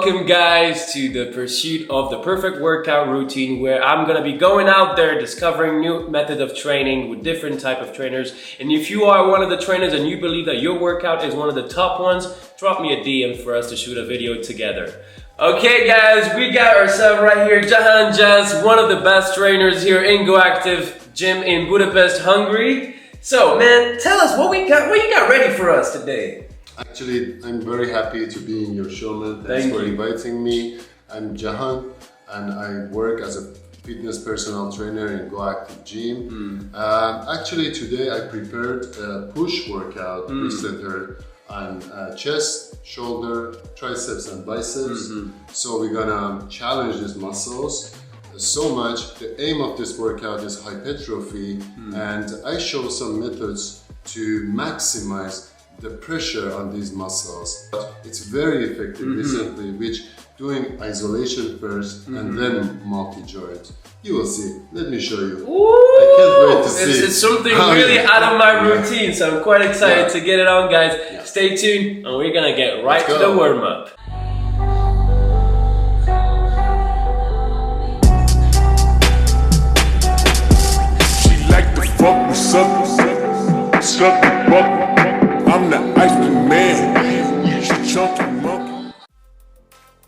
welcome guys to the pursuit of the perfect workout routine, where I'm gonna be going out there discovering new method of training with different type of trainers. And if you are one of the trainers and you believe that your workout is one of the top ones, drop me a DM for us to shoot a video together. Okay guys, we got ourselves right here Jahan Injast, one of the best trainers here in Go Active Gym in Budapest, Hungary. So man, tell us what you got ready for us today. Actually, I'm very happy to be in your show, man. Thanks for inviting me. I'm Jahan and I work as a fitness personal trainer in Go Active Gym. Actually, today I prepared a push workout which centered on chest, shoulder, triceps and biceps. So we're gonna challenge these muscles so much. The aim of this workout is hypertrophy, and I show some methods to maximize the pressure on these muscles. But it's very effective recently, which doing isolation first and then multi-joint. You will see. Let me show you. Ooh, I can't wait to see. It's something really out of my routine, so I'm quite excited to get it on, guys. Stay tuned, and we're gonna get right to the warm-up. She like to fuck with suck the buck. I'm the ice cream man, she chunky monkey.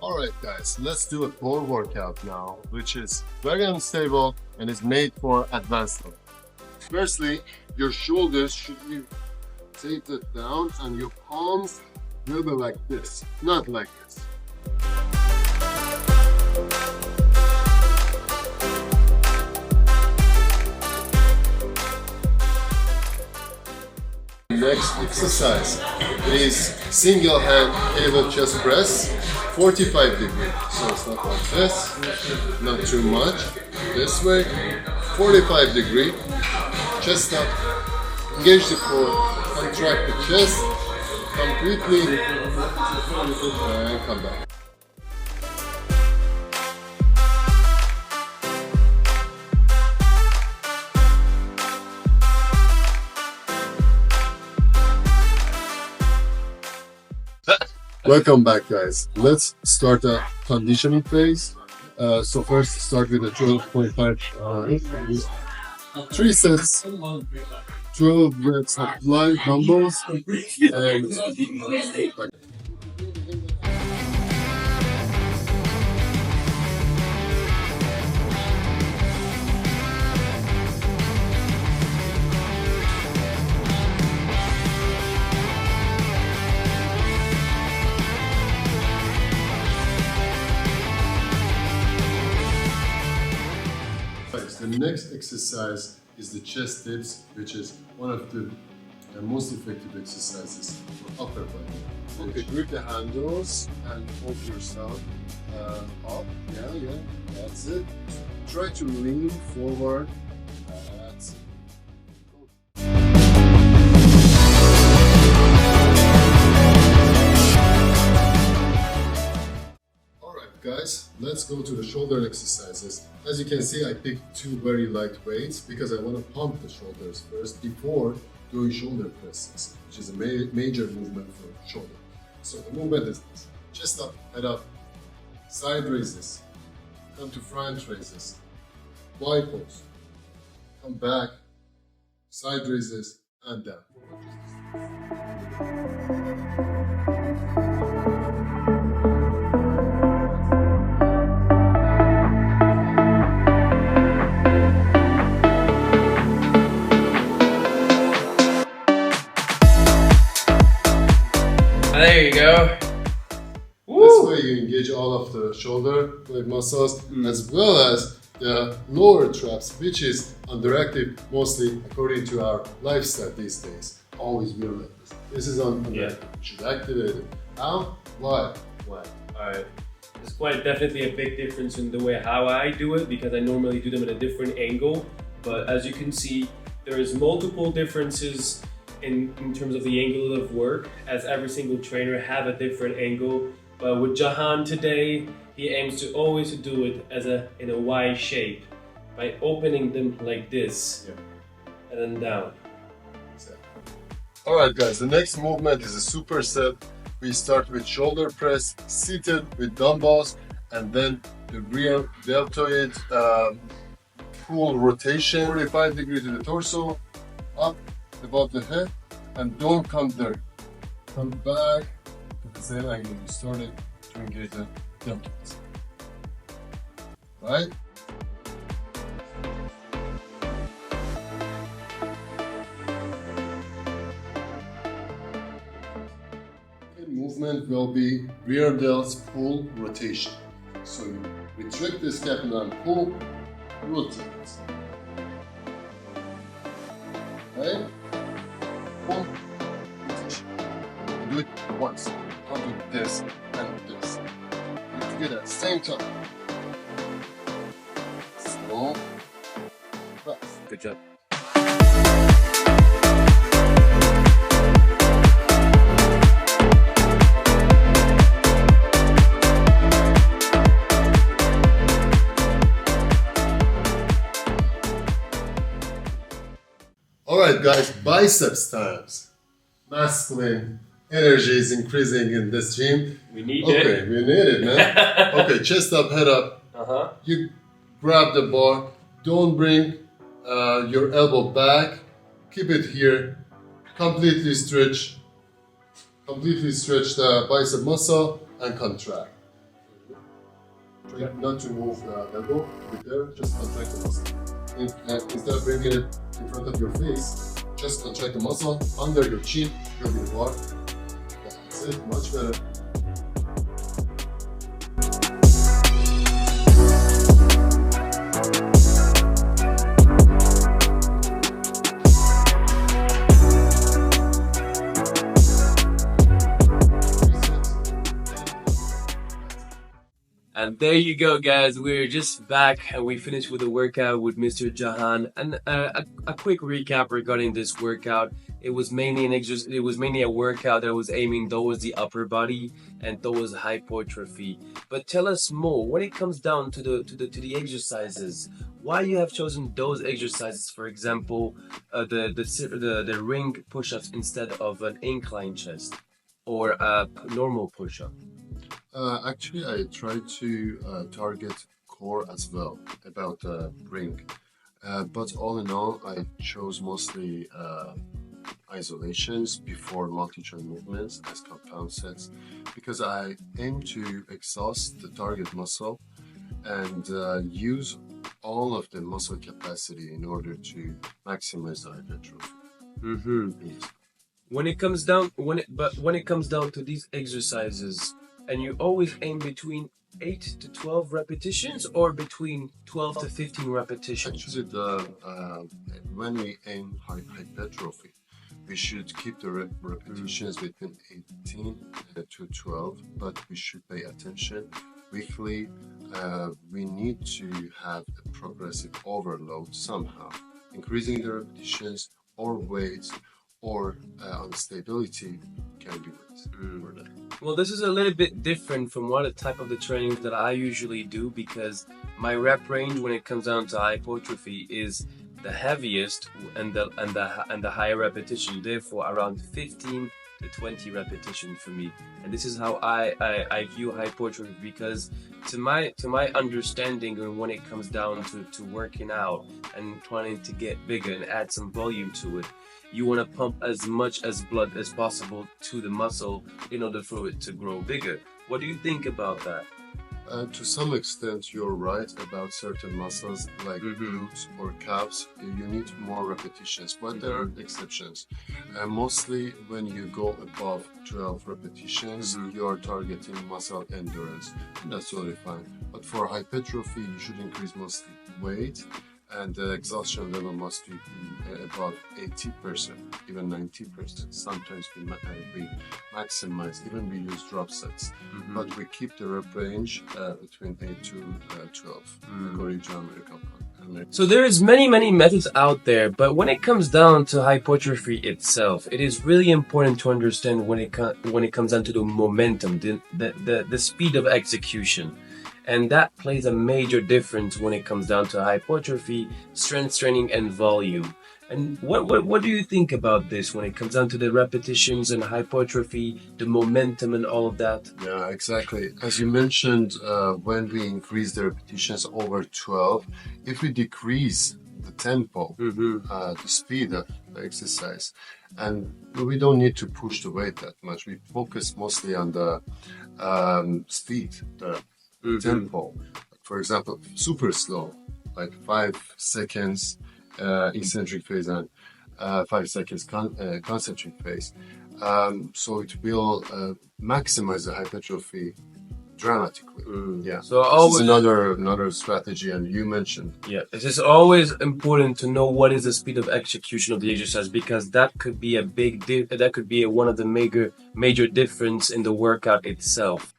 Alright guys, let's do a core workout now, which is very unstable and is made for advanced level. Firstly, your shoulders should be tilted down and your palms will be like this, not like this. Next exercise is single hand cable chest press, 45 degrees. So it's not like this, not too much. This way, 45 degree. Chest up, engage the core, contract the chest completely, and come back. Welcome back guys. Let's start a conditioning phase. So first start with a 12.5 3 sets, 12 reps of fly dumbbells and the next exercise is the chest dips, which is one of the most effective exercises for upper body. Okay, grip the handles and hold yourself up. Yeah, that's it. Try to lean forward. That's it. Guys, let's go to the shoulder exercises. As you can see, I picked two very light weights because I want to pump the shoulders first before doing shoulder presses, which is a major movement for shoulder. So the movement is this: chest up, head up, side raises, come to front raises, Y pose, come back, side raises, and down. There you go. This way you engage all of the shoulder blade muscles as well as the lower traps, which is underactive mostly according to our lifestyle these days. Always we're like this. This is underactive. You should activate it. How? Why? Alright. There's quite definitely a big difference in the way how I do it, because I normally do them at a different angle. But as you can see, there is multiple differences in terms of the angle of work, as every single trainer have a different angle. But with Jahan today, he aims to always do it as in a Y shape by opening them like this and then down. Alright guys, the next movement is a superset We start with shoulder press, seated with dumbbells, and then the rear deltoid full rotation, 45 degrees to the torso, up above the head, and don't come there. Come back to the same angle you started to engage the deltoids. Right? Movement will be rear delts full rotation. So you retract the scapula and pull, rotate. Okay? Pull, rotation. Do it once. Don't do this and this. Do it together at the same time. Slow, fast. Good job. Alright guys, biceps times. Masculine energy is increasing in this gym. We need it. it. Okay, we need it, man. Okay, chest up, head up. You grab the bar. Don't bring your elbow back. Keep it here. Completely stretch the bicep muscle and contract. Try not to move the elbow with there, just contract the muscle. Instead of bringing it in front of your face, just contract the muscle under your chin, you'll be bar. That's it, much better. And there you go, guys. We're just back and we finished with the workout with Mr. Jahan. And a quick recap regarding this workout. It was mainly a workout that was aiming towards the upper body and towards hypotrophy. But tell us more when it comes down to the exercises. Why you have chosen those exercises? For example, the ring push-ups instead of an incline chest or a normal push-up. Actually, I try to target core as well about ring, but all in all, I chose mostly isolations before multi-joint movements as compound sets because I aim to exhaust the target muscle and use all of the muscle capacity in order to maximize the hypertrophy. Yes. When it comes down to these exercises, and you always aim between 8 to 12 repetitions or between 12 to 15 repetitions? Actually, when we aim hypertrophy, we should keep the repetitions between 18 to 12, but we should pay attention. Weekly, we need to have a progressive overload somehow, increasing the repetitions or weight or instability can be for that. Well, this is a little bit different from what the type of the trainings that I usually do because my rep range when it comes down to hypertrophy is the heaviest and the higher repetition, therefore around 15 to 20 repetition for me. And this is how I view hypertrophy because to my understanding, and when it comes down to working out and trying to get bigger and add some volume to it, you want to pump as much as blood as possible to the muscle in order for it to grow bigger. What do you think about that? To some extent, you're right about certain muscles like glutes or calves. You need more repetitions, but there are exceptions. Mostly when you go above 12 repetitions, you are targeting muscle endurance, and that's totally fine. But for hypertrophy, you should increase mostly weight, and the exhaustion level must be above 80%, even 90%. Sometimes we maximize, even we use drop sets, but we keep the rep range between 8 to 12, according to American. So there is many methods out there, but when it comes down to hypertrophy itself, it is really important to understand when it comes down to the momentum, the speed of execution. And that plays a major difference when it comes down to hypertrophy, strength training, and volume. And what do you think about this when it comes down to the repetitions and hypertrophy, the momentum and all of that? Yeah, exactly. As you mentioned, when we increase the repetitions over 12, if we decrease the tempo, the speed of the exercise, and we don't need to push the weight that much. We focus mostly on the speed, the tempo. For example, super slow, like 5 seconds eccentric phase and 5 seconds concentric phase. So it will maximize the hypertrophy dramatically. Yeah. So this always, is another strategy, and you mentioned. yeah, it is always important to know what is the speed of execution of the exercise, because that could be a that could be one of the major difference in the workout itself.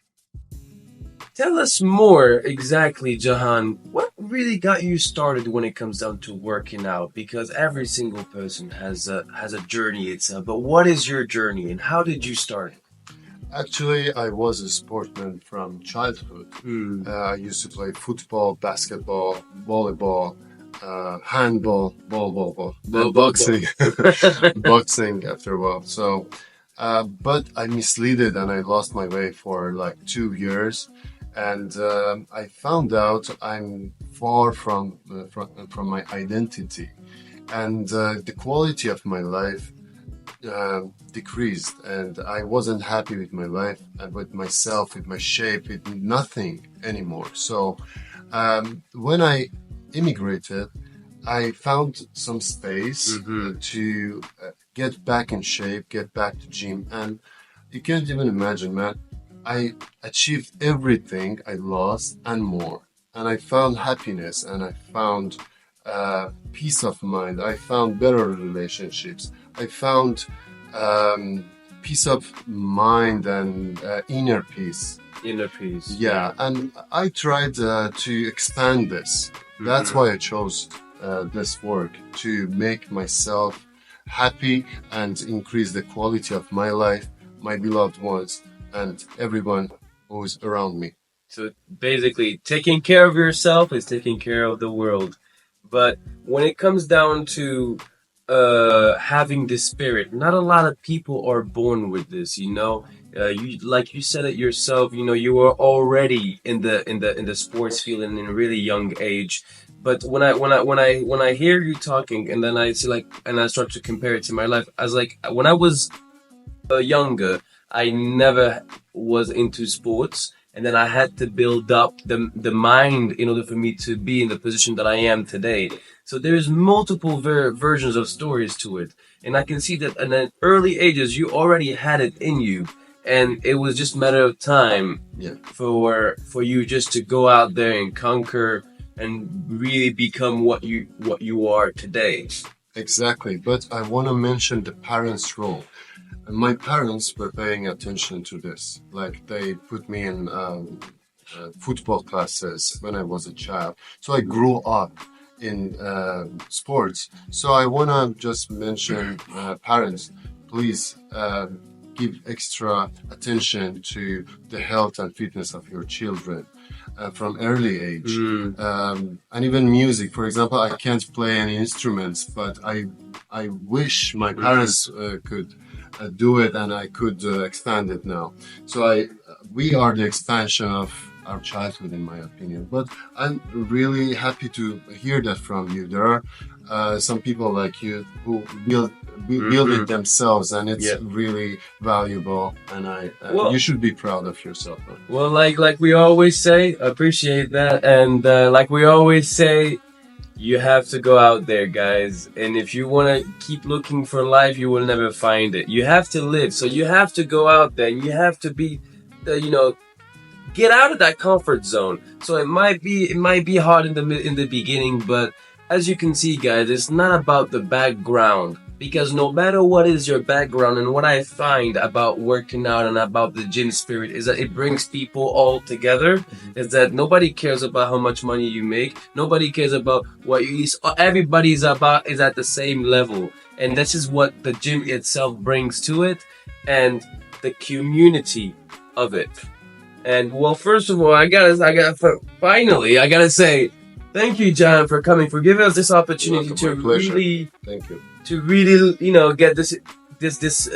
Tell us more exactly, Jahan. What really got you started when it comes down to working out? Because every single person has a journey itself. But what is your journey, and how did you start? Actually, I was a sportsman from childhood. I used to play football, basketball, volleyball, handball, then boxing, boxing after a while. So, but I misleaded and I lost my way for like 2 years, and I found out I'm far from my identity, and the quality of my life decreased, and I wasn't happy with my life and with myself, with my shape, with nothing anymore. So when I immigrated, I found some space to get back in shape, get back to gym, and you can't even imagine, man. I achieved everything I lost and more, and I found happiness, and I found peace of mind. I found better relationships. I found peace of mind and inner peace. Inner peace. Yeah, and I tried to expand this. That's why I chose this work, to make myself happy and increase the quality of my life, my beloved ones, and everyone who's around me. So basically, taking care of yourself is taking care of the world. But when it comes down to having this spirit, not a lot of people are born with this. You like you said it yourself. You were already in the sports field in a really young age. But when I hear you talking, and then I see and I start to compare it to my life, I was like, when I was younger, I never was into sports. And then I had to build up the mind in order for me to be in the position that I am today. So there's multiple versions of stories to it. And I can see that in the early ages, you already had it in you. And it was just a matter of time for you just to go out there and conquer and really become what you are today. Exactly. But I want to mention the parents' role. My parents were paying attention to this. Like, they put me in football classes when I was a child. So I grew up in sports. So I want to just mention parents, please give extra attention to the health and fitness of your children from early age. And even music. For example, I can't play any instruments, but I wish my parents could do it, and I could expand it now. So we are the expansion of our childhood, in my opinion. But I'm really happy to hear that from you. There are some people like you who build it themselves, and it's really valuable. And you should be proud of yourself. Well, like we always say, appreciate that, and like we always say, you have to go out there, guys. And if you want to keep looking for life, you will never find it. You have to live. So you have to go out there, and you have to be, get out of that comfort zone. So it might be hard in the beginning, but as you can see, guys, it's not about the background. Because no matter what is your background, and what I find about working out and about the gym spirit is that it brings people all together. Is that nobody cares about how much money you make. Nobody cares about what you eat. Everybody is at the same level. And this is what the gym itself brings to it, and the community of it. And well, first of all, I gotta say, Thank you, Jahan, for coming, for giving us this opportunity Welcome, my pleasure. Thank you. To really, you know, get this.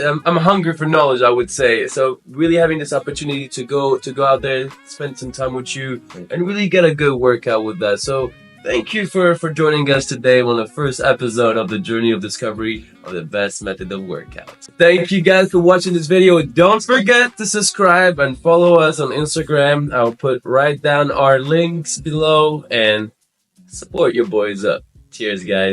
I'm hungry for knowledge, I would say. So really having this opportunity to go out there, spend some time with you, and really get a good workout with that. So thank you for joining us today on the first episode of the journey of discovery of the best method of workout. Thank you guys for watching this video. Don't forget to subscribe and follow us on Instagram. I'll put right down our links below and support your boys up. Cheers, guys.